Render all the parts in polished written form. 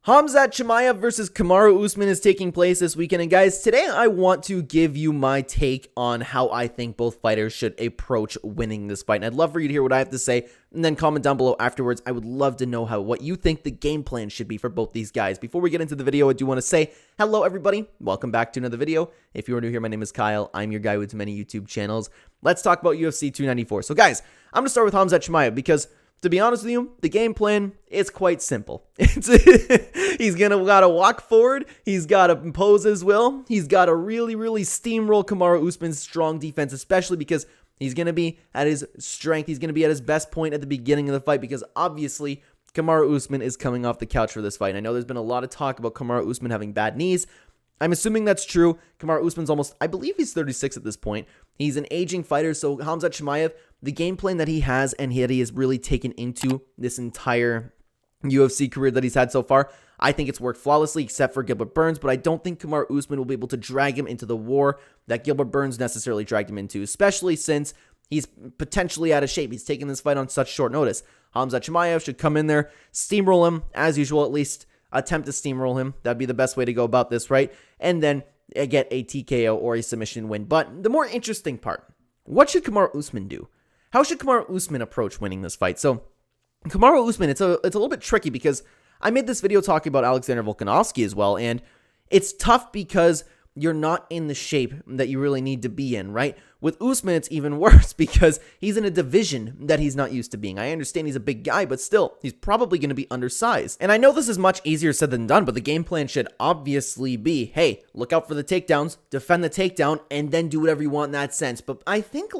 Khamzat Chimaev versus Kamaru Usman is taking place this weekend, and guys, today I want to give you my take on how I think both fighters should approach winning this fight, and I'd love for you to hear what I have to say, and then comment down below afterwards. I would love to know what you think the game plan should be for both these guys. Before we get into the video, I do want to say hello everybody, welcome back to another video. If you are new here, my name is Kyle, I'm your guy with many YouTube channels. Let's talk about UFC 294. So guys, I'm going to start with Khamzat Chimaev because, to be honest with you, the game plan is quite simple. He's gotta walk forward. He's gotta impose his will. He's gotta really steamroll Kamaru Usman's strong defense, especially because he's gonna be at his strength. He's gonna be at his best point at the beginning of the fight because obviously Kamaru Usman is coming off the couch for this fight. And I know there's been a lot of talk about Kamaru Usman having bad knees. I'm assuming that's true. Kamaru Usman's almost, I believe he's 36 at this point. He's an aging fighter, so Khamzat Chimaev, the game plan that he has and that he has really taken into this entire UFC career that he's had so far, I think it's worked flawlessly except for Gilbert Burns, but I don't think Kamaru Usman will be able to drag him into the war that Gilbert Burns necessarily dragged him into, especially since he's potentially out of shape. He's taking this fight on such short notice. Khamzat Chimaev should come in there, steamroll him, as usual, at least attempt to steamroll him. That'd be the best way to go about this, right? And then get a TKO or a submission win. But the more interesting part, what should Kamaru Usman do? How should Kamaru Usman approach winning this fight? So Kamaru Usman, it's a little bit tricky because I made this video talking about Alexander Volkanovski as well, and it's tough because you're not in the shape that you really need to be in, right? With Usman, it's even worse because he's in a division that he's not used to being. I understand he's a big guy, but still, he's probably going to be undersized. And I know this is much easier said than done, but the game plan should obviously be, hey, look out for the takedowns, defend the takedown, and then do whatever you want in that sense. But I think,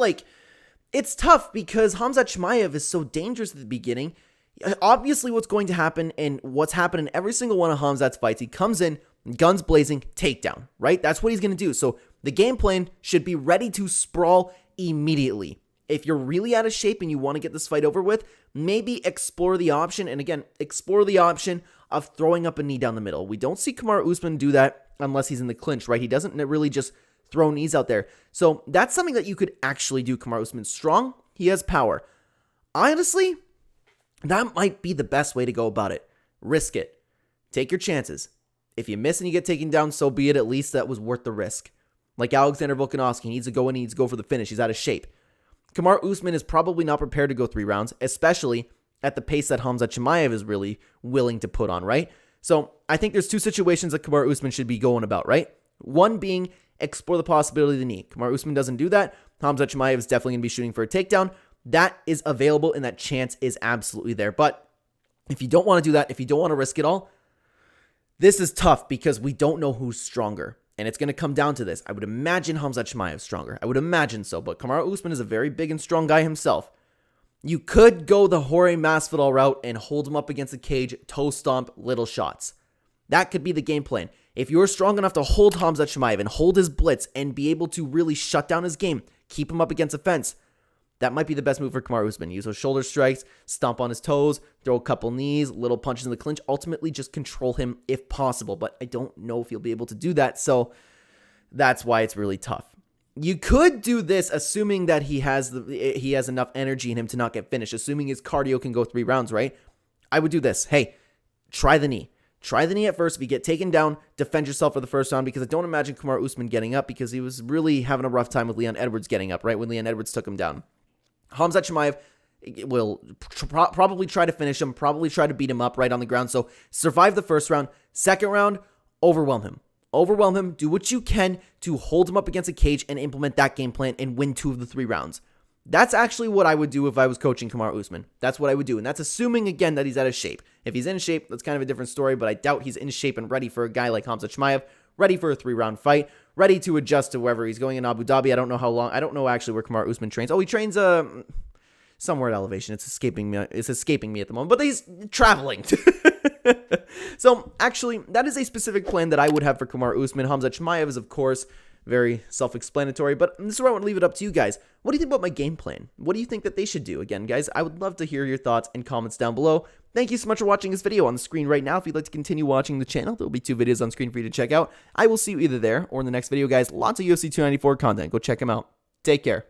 it's tough because Khamzat Chimaev is so dangerous at the beginning. Obviously, what's going to happen and what's happened in every single one of Khamzat's fights, he comes in, guns blazing, takedown, right? That's what he's going to do. So the game plan should be ready to sprawl immediately. If you're really out of shape and you want to get this fight over with, maybe explore the option, and again, explore the option of throwing up a knee down the middle. We don't see Kamaru Usman do that unless he's in the clinch, right? He doesn't really just throw knees out there. So that's something that you could actually do. Kamaru Usman's strong. He has power. Honestly, that might be the best way to go about it. Risk it. Take your chances. If you miss and you get taken down, so be it. At least that was worth the risk. Like Alexander Volkanovski, he needs to go for the finish. He's out of shape. Kamaru Usman is probably not prepared to go 3 rounds, especially at the pace that Khamzat Chimaev is really willing to put on, right? So I think there's 2 situations that Kamaru Usman should be going about, right? One being explore the possibility of the knee. Kamaru Usman doesn't do that. Khamzat Chimaev is definitely going to be shooting for a takedown. That is available and that chance is absolutely there. But if you don't want to do that, if you don't want to risk it all, this is tough because we don't know who's stronger. And it's going to come down to this. I would imagine Khamzat Chimaev is stronger. I would imagine so. But Kamaru Usman is a very big and strong guy himself. You could go the Jorge Masvidal route and hold him up against the cage, toe stomp, little shots. That could be the game plan. If you're strong enough to hold Khamzat Chimaev and hold his blitz and be able to really shut down his game, keep him up against a fence, that might be the best move for Kamaru Usman. Use those shoulder strikes, stomp on his toes, throw a couple knees, little punches in the clinch, ultimately just control him if possible. But I don't know if he'll be able to do that, so that's why it's really tough. You could do this assuming that he has enough energy in him to not get finished, assuming his cardio can go 3 rounds, right? I would do this. Hey, try the knee. Try the knee at first. If you get taken down, defend yourself for the first round because I don't imagine Kamaru Usman getting up because he was really having a rough time with Leon Edwards getting up, right? When Leon Edwards took him down. Khamzat Chimaev will probably try to finish him, probably try to beat him up right on the ground. So survive the first round. Second round, overwhelm him. Overwhelm him. Do what you can to hold him up against a cage and implement that game plan and win 2 of the 3 rounds. That's actually what I would do if I was coaching Kamaru Usman. That's what I would do. And that's assuming, again, that he's out of shape. If he's in shape, that's kind of a different story, but I doubt he's in shape and ready for a guy like Khamzat Chimaev, ready for a 3-round fight, ready to adjust to wherever he's going in Abu Dhabi. I don't know how long. I don't know actually where Kamaru Usman trains. Oh, he trains somewhere at Elevation. It's escaping me at the moment, but he's traveling. So actually, that is a specific plan that I would have for Kamaru Usman. Khamzat Chimaev is, of course, very self-explanatory, but this is where I want to leave it up to you guys. What do you think about my game plan? What do you think that they should do? Again, guys, I would love to hear your thoughts and comments down below. Thank you so much for watching this video on the screen right now. If you'd like to continue watching the channel, there will be 2 videos on screen for you to check out. I will see you either there or in the next video, guys. Lots of UFC 294 content. Go check them out. Take care.